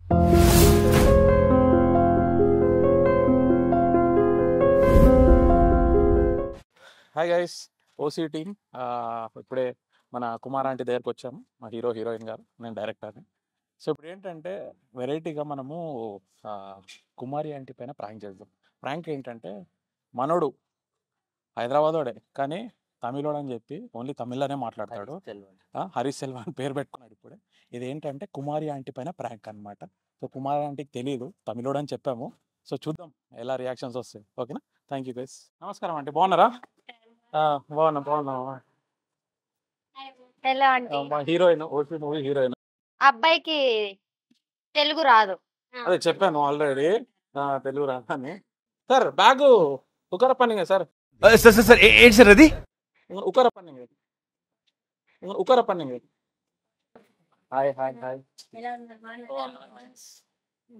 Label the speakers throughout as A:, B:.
A: Hi guys, OC team. ఇప్పుడే మన Kumar aunty దగ్గరకు వచ్చాము. మా హీరోయిన్ గారు, నేను డైరెక్టర్ని. సో ఇప్పుడు ఏంటంటే వెరైటీగా మనము కుమారి ఆంటీ పైన ప్రాంక్ చేద్దాం. ప్రాంక్ ఏంటంటే మనోడు హైదరాబాదోడే కానీ తమిళోడు అని చెప్పి ఓన్లీ తమిళ్లోనే మాట్లాడతాడు. హరీష్ సెల్వా అని పేరు పెట్టుకున్నాడు ఇప్పుడే. ఇది ఏంటంటే కుమారి ఆంటీ పైన ప్రాంక్ అనమాట. సో కుమారి ఆంటీకి తెలియదు తమిళోడు అని చెప్పాము. సో చూద్దాం ఎలా రియాక్షన్స్ వస్తాయి. ఓకేనా? Thank you guys. నమస్కారం ఆంటీ, బాగున్నారా? బాగున్నా.
B: ఎలా అంటే
A: మా హీరోయిన్, ఓసీ మూవీ హీరోయిన్.
B: అబ్బాయికి తెలుగు రాదు.
A: అదే చెప్పాను ఆల్రెడీ, తెలుగు రాదని. సార్ బ్యాగ్ ఉకర పన్నింగ్ సార్.
C: సార్ సార్ సార్ ఏంటి సార్ అది?
A: ఉకర పన్నింగ్. Hi hi hi.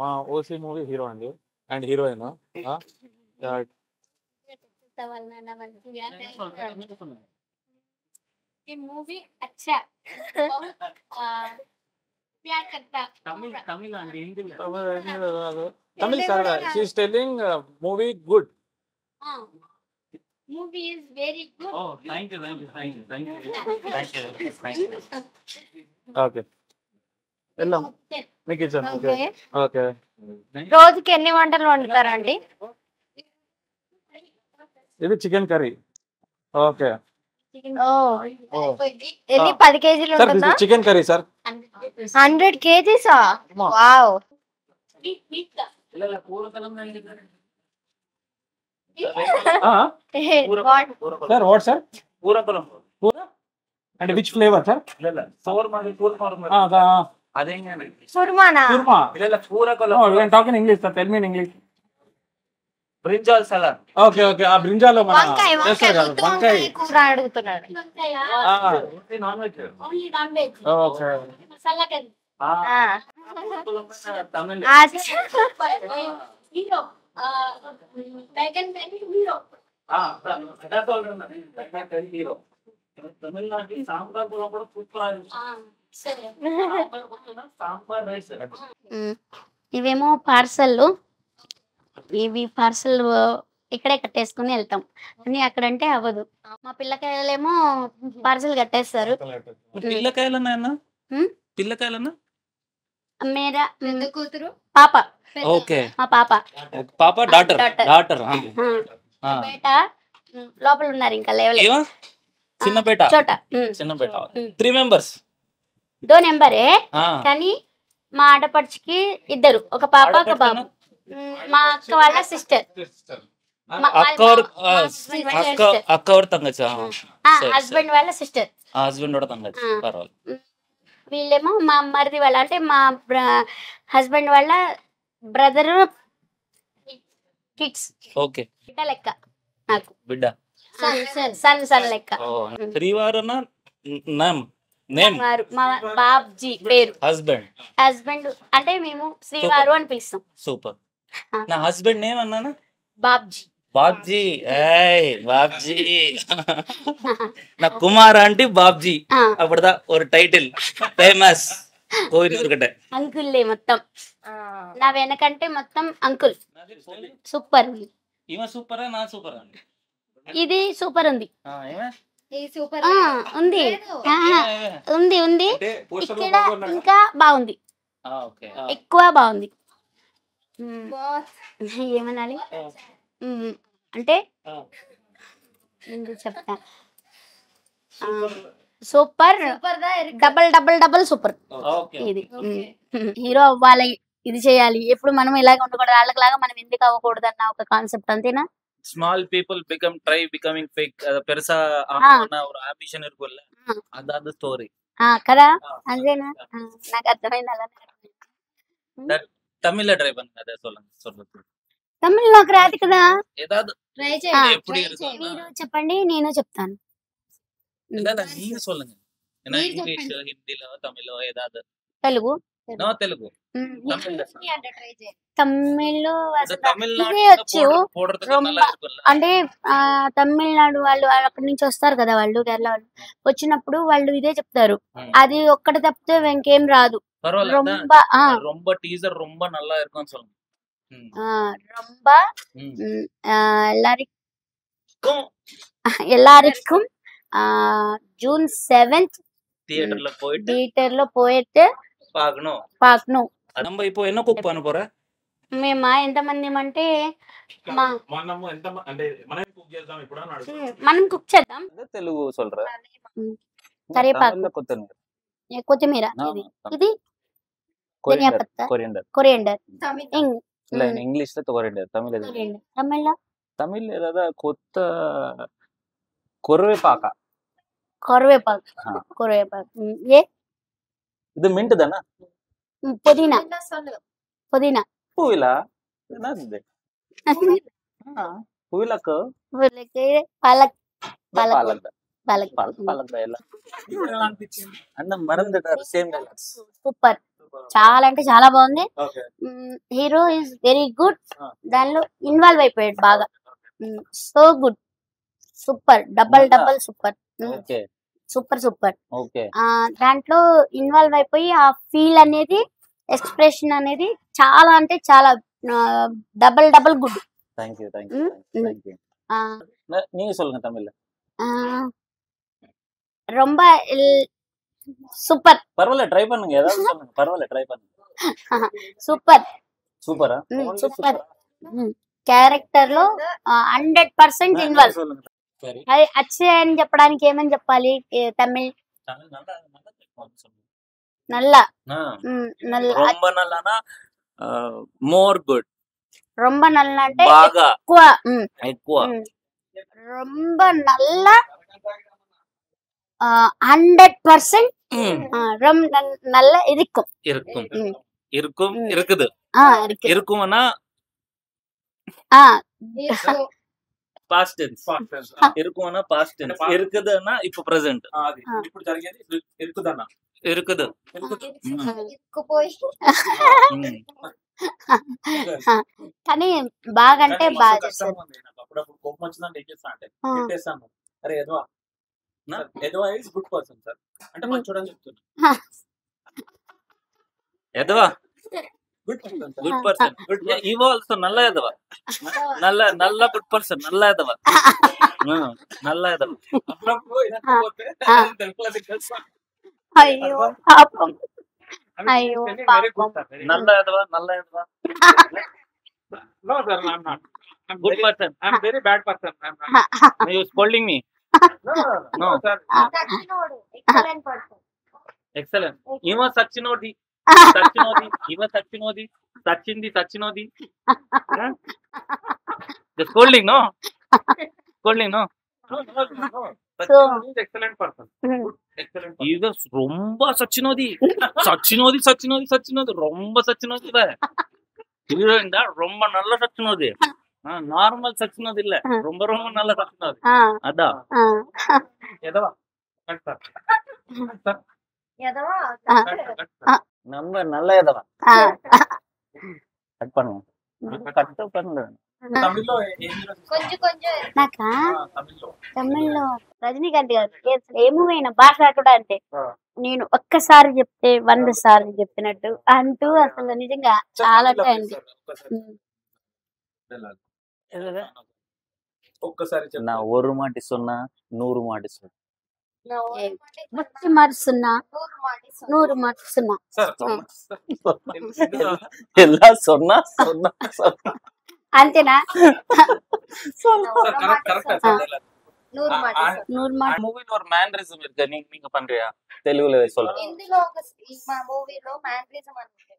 A: మా ఓసీ మూవీ హీరో అండి అండ్ హీరోయిన్.
B: ये मूवी अच्छा प्यार करता
A: Tamil sir. She's telling movie good.
B: Movie is very good.
D: Oh, thank you.
A: Okay వెళ్దాం. మీకు ఇచ్చాను. Okay okay.
B: రోజుకి ఎన్ని వంటలు వండుతారండి?
A: ఇది చికెన్ కర్రీ. ఓకే
B: ఎన్ని 10 కేజీలు
A: సార్,
B: ఉంటుందా?
A: Chicken curry sir.
B: 100 కేజీసా? వావ్.
A: Sir what sir?
D: పూరకులం
A: కూర అంటే విచ్ ఫ్లేవర్ సార్?
D: అదేంగానే
B: కుర్మానా?
A: కుర్మా.
D: పూరకులం
A: talking English sir, tell me in English.
D: Brinjal salad.
A: Okay okay. ఆ బ్రింజాలో మన
B: వంకాయ
A: చేస్తారు కదా వంకాయ.
B: కూర అడుగుతున్నాడు.
D: Non veg.
A: ఓకే
D: తమిళ హీరో తమిళనాడు సాంబార్ కూడా సూపర్. సాంబార్ రైస్.
E: ఇవేమో పార్సల్. ఇవి పార్సల్ ఇక్కడే కట్టేసుకుని వెళ్తాం అని అక్కడంటే అవ్వదు. మా పిల్లకాయలేమో పార్సల్ కట్టేస్తారు.
D: పిల్లకాయలన్నా పిల్లకాయలన్నా
E: మేరా
B: కూతురు
E: పాప,
D: ఓకే.
E: మా పాప
D: పాప డాటర్
E: బేట లోపల ఉన్నారు, ఇంకా లేవలేదు.
D: చిన్నపేట
E: చోట
D: చిన్నపేట 3 మెంబర్స్.
E: 2 నెంబరే కానీ మా ఆడపడుచుకి 2, ఒక పాప ఒక బాబు. మా అక్క వాళ్ళ సిస్టర్,
D: అక్క और तंगच
E: హస్బెండ్ వాళ్ళ సిస్టర్.
D: హస్బెండ్ కూడా तंगच పర్వాలేదు.
E: వీళ్ళేమో మా మరిది వాళ్ళ అంటే మా హస్బెండ్ వాళ్ళ బ్రదర్ కిడ్స్.
D: ఓకే.
E: బిడ్డ లెక్క నాకు,
D: బిడ్డ
E: సన్ లెక్క.
D: శ్రీవారన నేమ్
E: మా బాబ్జీ పేరు.
D: హస్బెండ్
E: అంటే మేము శ్రీవారు అని పిలుస్తాం.
D: సూపర్. నా హస్బెండ్ నేమ్ అన్నానా?
E: బాబ్జీ.
D: బాబ్జీ. బాబ్జీ. నా కుమార్ ఆంటీ బాబ్జీ. అప్పుడుదా ఒక టైటిల్ ఫేమస్ కోయినూరుకటే.
E: అంకుల్లే మొత్తం. నా వెనకంటే మొత్తం అంకుల్. సూపర్.
D: ఈమె సూపరా నా సూపర్ అండి?
E: ఇది సూపర్ ఉంది.
B: సూపర్
E: ఉంది ఉంది ఇక్కడ ఇంకా బాగుంది, ఎక్కువ బాగుంది. ఏమనాలి అంటే చెప్తా. Super, double super. ఇది హీరో అవ్వాలి, ఇది చేయాలి, ఎప్పుడు మనం ఇలాగే ఉండకూడదు, వాళ్ళకి మనం ఎందుకు అవ్వకూడదు అన్న ఒక కాన్సెప్ట్, అంతేనా?
D: Small people become try becoming fake ಪೆರಸಾ ಅವ್ರ ಆಂಬಿಷನ್ ಇರ್ಕೊಲ್ಲ ಅದಾದ ಸ್ಟೋರಿ
E: కదా, అంతేనా? నాకు అర్థమైంది. అలా
D: తమిళ ట్రై பண்ணு, అదే சொல்லுங்க.
E: తమిళ్ నాకు రాదు కదా.
D: ఏదాదు
B: ట్రై చేయండి.
E: మీరు చెప్పండి, నేను చెప్తాను.
D: நீங்க சொல்லுங்க. ఇంగ్లీష్, హిందీలో, తమిళలో ఏదాదు.
E: తెలుగు.
D: తెలుగు.
E: తమిళ్లో ఇదే వచ్చు. అంటే తమిళనాడు వాళ్ళు అక్కడి నుంచి వస్తారు కదా, వాళ్ళు కేరళ వాళ్ళు వచ్చినప్పుడు వాళ్ళు ఇదే చెప్తారు. అది ఒక్కటి తప్పితే ఇంకేం రాదు.
D: பரவாயில்ல அதான்.
E: ரொம்ப
D: ரொம்ப டீசர் ரொம்ப நல்லா இருக்கும்னு சொல்லுங்க.
E: ரொம்ப
D: ம்.
E: எல்லாருக்கும் எல்லாருக்கும் ஜூன் 7th
D: தியேட்டர்ல போயிட்டு
E: థియేటర్లో పోయితే
D: பார்க்கணும்.
E: పాకను.
D: நம்ம இப்போ என்ன குக் பண்ண போற?
E: మేమా ఎంతమంది అంటే
A: మనము ఎంత అంటే మనం కుక్ చేద్దాం ఇప్పుడు అని అడుగుతాం.
E: మనం కుక్ చేద్దాం.
D: తెలుగు சொல்ற.
E: కరివేపాకు, కొత్తిమీర, ఇది ధనియా పత్తా, కొరియండర్.
D: இல்ல இங்கிலீஷ்ல கொரியண்டர், தமிழ்ல தமிழ் ஏதாவது கொருவேப்பாக்கா
E: కొరివేపాకు ఏ
D: இது மின்ட் தானே?
E: పుదీనా పుదీనా
D: பூவிலா என்னது? பூவிலாக்கு
E: పాలక్
D: பாலக்
E: పాలక్
D: பாலக் எல்லாம் అన్న మరందటారు సేమ్ డైలాగ్స్.
E: సూపర్, చాలా అంటే చాలా బాగుంది.
A: Okay.
E: Hero is very good. దానిలో ఇన్వాల్వ్ అయిపోయాడు బాగా. So good, super, double super,
D: okay
E: super.
D: Okay.
E: దాంట్లో ఇన్వాల్వ్ అయిపోయి ఆ ఫీల్ అనేది, ఎక్స్ప్రెషన్ అనేది చాలా అంటే చాలా డబల్ గుడ్.
D: Thank you.
E: ఆ,
D: நீங்க சொல்லுங்க தமிழ்ல.
E: ఆ, ரொம்ப సూపర్
D: பரவாயில்ல ட்ரை பண்ணுங்க, ஏதாவது சொல்லுங்க, பரவாயில்ல ட்ரை பண்ணுங்க.
E: సూపర్
D: సూపరా?
E: సూపర్. క్యారెక్టర్ లో 100% ఇన్వాల్వ్.
D: சொல்லுங்க. சரி.
E: అది అచ్చే అని చెప్పడానికి ఏమని చెప్పాలి? తమిళ్
D: தமிழ் நல்லா சொல்லுங்க.
E: నల్ల నల్ల,
D: ரொம்ப நல்லானா మోర్ గుడ్,
E: రొంబ నల్ల అంటే
D: బాగా
E: ఎక్కువ. రొంబ నల్ల 100% நல்ல இருக்கும்.
D: இருக்குது. இருக்கும்னா పాస్ట్ టెన్స్. இருக்கும்னா పాస్ట్ టెన్స్. இருக்குதுன்னா இப்போ ప్రెజెంట్.
A: అది ఇప్పుడు జరిగేది ఇరుకుదన్న.
D: இருக்குது.
E: కానీ బాగా అంటే బాగా చేస్తారు.
A: అప్పుడప్పుడు కోపం వచ్చిందంటే ఏం చేస్తా అంటే పెట్టేస్తాను. అరే ఎదవా ఇస్ గుడ్ పర్సన్ సార్ అంటే మంచోడు అని చెప్తున్నా.
D: ఎదవా
A: good person sir.
D: Good person. ఇవో ఆల్సో నల్ల ఎదవా. నల్ల గుడ్ పర్సన్. నల్ల ఎదవా. నల్ల ఎదవా.
A: అప్పుడప్పుడు ఇనకపోతే తెలుగులో తెలుసా?
E: అయ్యో పాపం, అయ్యో పాపం.
D: నల్ల ఎదవా.
A: No sir, I'm not. I'm
D: Good
A: very,
D: person.
A: I'm very bad person. I'm not.
D: You scolding me?
A: No sir.
B: Excellent person.
D: Excellent. ఇవ సచ్చినోది. సచ్చినోది. The scolding, no?
A: No.
E: So,
A: He's excellent person. Excellent person.
D: ఇవ ரொம்ப సచ్చినోది. ரொம்ப సచ్చినోది ఇవ. Heroine దా ரொம்ப நல்ல సచ్చినోది. Normal సచ్చినోది இல்ல. ரொம்ப நல்ல సచ్చినోది. అదా.
A: ఎదవా. Cut sir.
B: ఎదవా.
D: நம்ம நல்ல ఎదవా. కట్ பண்ணுங்க. కట్ பண்ணுங்க.
A: తమిళ్లో ఏం
B: కొంచెం
E: నాకా
A: తమిళ్లో
E: తమిళ్లో రజనీకాంత్ గారు ఏ మూవీ అయినా భాష కూడా అంటే నేను ఒక్కసారి చెప్తే 100 సార్లు చెప్పినట్టు అంటూ అసలు నిజంగా చాలా టైం.
A: ఒక్కసారి
D: நான் ஒரு மாட்டி சொன்னா 100 மாட்டி சொன்னா.
E: ముచ్చి మరుస్తున్నా 100 మరుస్తున్నా.
D: எல்லாம் சொன்னா
E: అంతేనా?
B: 100 మాట.
D: மூவில ஒரு மேனரிசம் இருக்கு, நீங்க பண்றியா? తెలుగులో சொல்றேன்.
B: ఇందులో ఒక మా మూవీలో మ్యానరిజం అనుకుంటా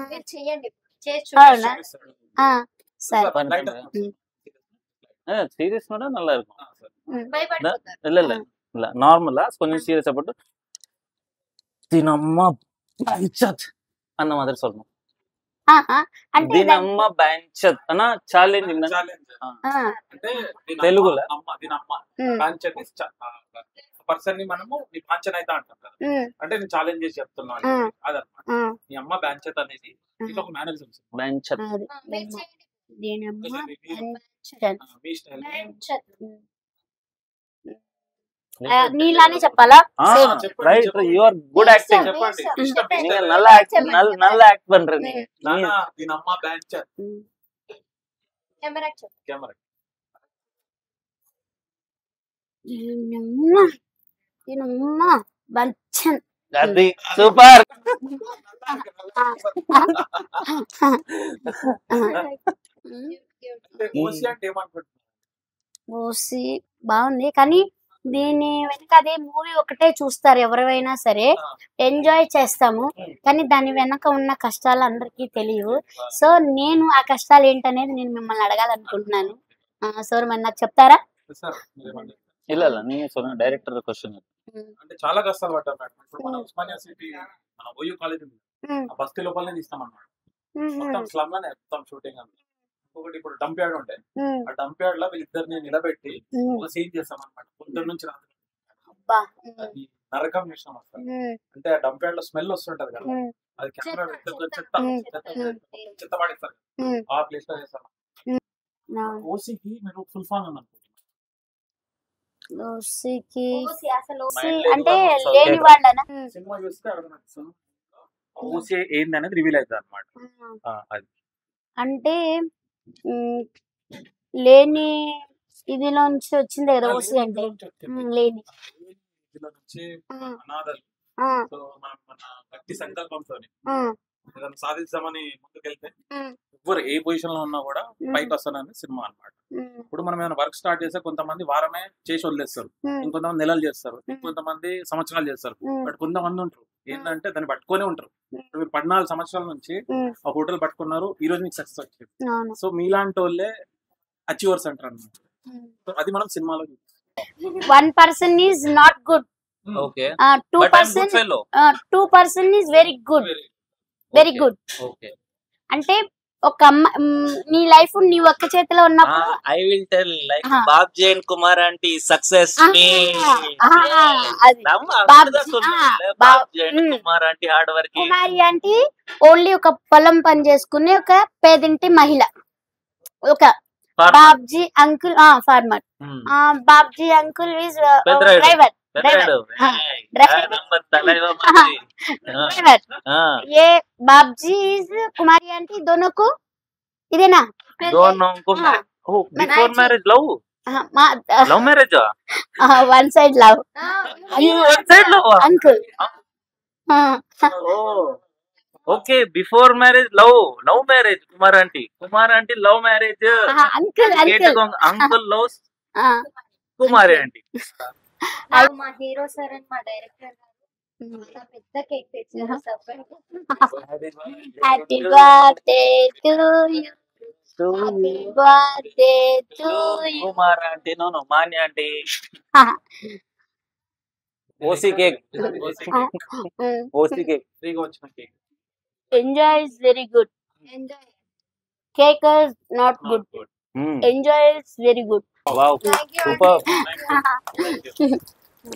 B: మీరు చేయండి, చేసి
E: అవునా? సరే.
D: சீரியஸ் நோட நல்லா இருக்கும்.
B: భయపడిపోతారు.
D: இல்ல நார்மலா கொஞ்சம் சீரியஸா போட்டு தினம்மா பஞ்சத் அந்த மாதிரி சொல்லணும்.
E: అంటే
D: దినమ్మ బెంచత్ అన్న ఛాలెంజ్
A: అంటే
D: తెలుగులో
A: పర్సన్ ని మనము నీ బాంచన్ అయితే అంటాం కదా, అంటే నేను ఛాలెంజ్ చేసి చెప్తున్నాను అదనమాట. నీ అమ్మ బాంచత్ అనేది ఇది ఒక మేనరిజం.
D: బెంచత్
E: దీనమ్మ
A: మీ స్టైల్
E: నీలానే చెప్పాలా same
D: right you are good acting నల్ల యాక్ట్ பண்றீங்க
A: దీని అమ్మ బ్యాంక్
B: కెమెరా
A: కెమెరా
E: బంచన్
D: అది సూపర్
E: ఓసి బాగుంది కానీ దీని వెనక అదే మూవీ ఒకటే చూస్తారు ఎవరైనా సరే ఎంజాయ్ చేస్తాము కానీ దాని వెనక ఉన్న కష్టాలు అందరికీ తెలియవు సో నేను ఆ కష్టాలు ఏంటనేది నేను మిమ్మల్ని అడగాలనుకుంటున్నాను సార్ మరి నాకు చెప్తారా
D: இல்ல நீங்க சொன்ன டைரக்டர் क्वेश्चन
A: అంటే చాలా కష్టాలు పడ్డారు మేడం ఇప్పుడు మన ఉస్మానియా సిటీ మన ఓయూ కాలేజ్ ఉంది ఆ బస్తీ లోపలనే తీస్తాం అన్నమాట మొత్తం స్లమ్ లోనే మొత్తం షూటింగ్ అంతా ఇంకొకటి ఇప్పుడు డంప్ యార్డ్ ఉంటాయి ఆ డంప్ యార్డ్ లో వీళ్ళిద్దరిని నిలబెట్టి ఒక సీన్ చేస్తాం అన్నమాట పొద్దున్న నుంచి రాత్రి అది నరకం చేసాం అసలు అంటే ఆ డంప్ యార్డ్ లో స్మెల్ వస్తుంటది కదా అది కెమెరా చెత్త పడేస్తారు ఆ ప్లేస్ లో చేస్తాం ఓసీకి మీరు ఫుల్ ఫామ్ అని
E: అంటే లేని వాళ్ళనా
A: సినిమా చూస్తే అర్థమవుతుంది ఓసీ ఏంది అనేది రివీల్ అవుతుంది అన్నమాట అది
E: అంటే లేని ఇదిలో నుంచి వచ్చింది కదా ఓసీ అంటే లేని
A: ఇందులో నుంచి అనాథలు సో మనం మన గట్టి సంకల్పంతో ఏదైనా సాధిస్తామని ముందుకెళ్తే ఎవరు ఏ పొజిషన్ లో ఉన్నా కూడా పైకి వస్తానని సినిమా అన్నమాట ఇప్పుడు మనం ఏమైనా వర్క్ స్టార్ట్ చేస్తే కొంతమంది వారమే చేసి వదిలేస్తారు ఇంకొంతమంది నెలలు చేస్తారు ఇంకొంతమంది సంవత్సరాలు చేస్తారు బట్ కొంతమంది ఉంటారు ఏంటంటే దాన్ని పట్టుకొని ఉంటారు మీరు 14 సంవత్సరాల నుంచి ఆ హోటల్ పట్టుకున్నారు ఈ రోజు మీకు సక్సెస్ వచ్చింది సో మీలాంటి వాళ్ళే అచీవర్స్ అంటారు అన్నమాట అది మనం సినిమాలో
E: 1% is not good
D: okay
E: 2% is very good
D: okay
E: అంటే ఒక నీ లైఫ్ నీ ఒక్క చేతిలో ఉన్నప్పుడు
D: I will tell like Babji and Kumar aunty success మీ
E: అది
D: Babji and Kumar aunty hard work
E: Kumari aunty only ఒక పొలం పని చేసుకునే ఒక పేదింటి మహిళ ఒక Babji uncle farmer Babji uncle is driver ये बाबजी इज कुमारी आंटी दोनों को इदेना
D: दोनों को before marriage love marriage
E: one side love
D: one side love
E: uncle
D: okay before marriage love marriage Kumar aunty love marriage
E: uncle
D: uncle loves Kumari aunty
B: మా hero sir and మా director గారు పెద్ద కేక్ తెచ్చారు
E: happy birthday to you happy birthday to you
D: Kumar aunty no మాన్య aunty OC cake
A: ఫ్రీగా వచ్చిన cake
E: enjoy is very good
B: enjoy
E: cake is not good enjoy is very good
D: wow super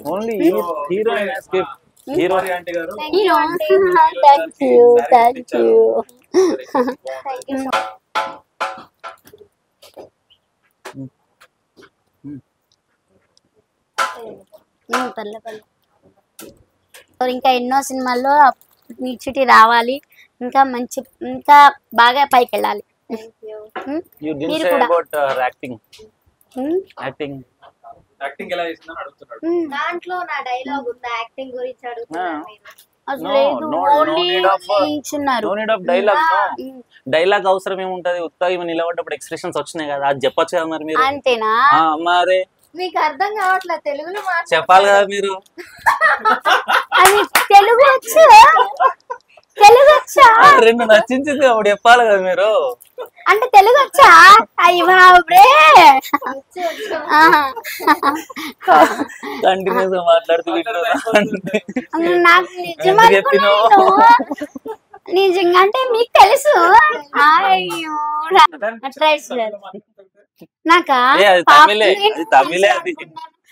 D: only hero and escape hero
A: aunty గారు
E: hero thank you ఇంకా ఎన్నో సినిమాల్లో నిచ్చిటి రావాలి ఇంకా మంచి ఇంకా బాగా పైకి వెళ్ళాలి
D: you didn't say about acting
A: acting ఎలా చేసిందని అడుగుతున్నాడు
B: దాంట్లో నా డైలాగ్ ఉంది యాక్టింగ్ గురించి అడుగుతున్నారు మీరు
D: డైలాగ్ అవసరం ఏముంటది ఉత్తగా ఇవి నిలబడ్డప్పుడు ఎక్స్ప్రెషన్స్ వచ్చినాయి కదా అది చెప్పొచ్చు కదా మరి మీరు
E: అంతేనా
D: మరి
B: మీకు అర్థం కావట్లేదు తెలుగులో
D: చెప్పాలి కదా మీరు
E: అది తెలుగు వచ్చు తెలుగు వచ్చా
D: రెండు నచ్చించింది అప్పుడు చెప్పాలి కదా మీరు
E: అంటే తెలుగు వచ్చా అయ్యి బాబే
D: కంటిన్యూస్ గా మాట్లాడుతూ
E: నాకు నిజంగా అంటే మీకు తెలుసు అయ్యో నాకా
D: తమిళే అది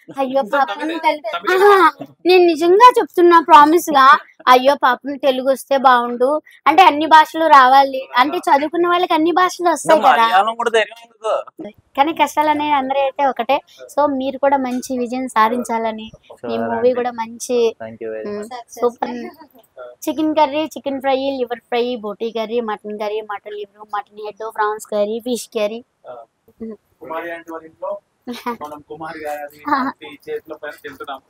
E: అయ్యో పాపం
A: తమిళ
E: నేను నిజంగా చెప్తున్నా ప్రామిస్ గా అయ్యో పాపం తెలుగు వస్తే బాగుండు అంటే అన్ని భాషలు రావాలి అంటే చదువుకున్న వాళ్ళకి అన్ని భాషలు వస్తాయి కదా
D: మలయాళం కూడా ధైర్యం ఎందుకు?
E: కానీ కష్టాలు అనేవి అందరూ అయితే ఒకటే సో మీరు కూడా మంచి విజయం సాధించాలని ఈ మూవీ కూడా మంచి
D: thank you very much.
E: Super chicken curry chicken fry liver fry బోటీ curry mutton liver mutton head prawns curry fish curry
A: Kumari అంటే వాళ్ళ ఇంట్లో మనం కుమారి గారి ఆంటీ చేతిలో పైన తింటున్నాము.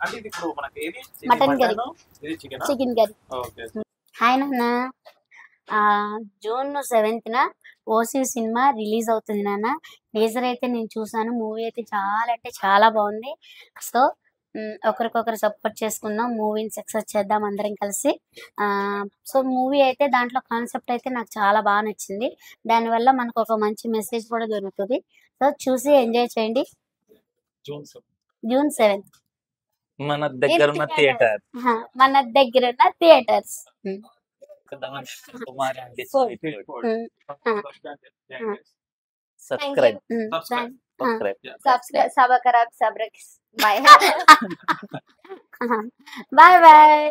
A: అంటే ఇది ఇప్పుడు మనకి ఏది
E: మటన్ కర్రీ
A: ఇది chicken.
E: Chicken curry
A: okay.
E: Hi నాన్న జూన్ 7th ఓసీ సినిమా రిలీజ్ అవుతుంది నాన్న టీజర్ అయితే నేను చూసాను మూవీ అయితే చాలా అంటే చాలా బాగుంది సో ఒకరికొకరు సపోర్ట్ చేసుకుందాం మూవీని సక్సెస్ చేద్దాం అందరం కలిసి సో మూవీ అయితే దాంట్లో కాన్సెప్ట్ అయితే నాకు చాలా బాగా నచ్చింది దానివల్ల మనకు ఒక మంచి మెసేజ్ కూడా దొరుకుతుంది సో చూసి ఎంజాయ్ చేయండి జూన్ 7th
D: మన దగ్గర ఉన్న థియేటర్
E: మన దగ్గర ఉన్న థియేటర్స్
D: కుమారి అంటే
B: సబ్స్క్రైబ్
D: సబ్స్క్రైబ్
B: సబకరాబ్ సబ్రక్స్ బాయ్
E: బాయ్ బాయ్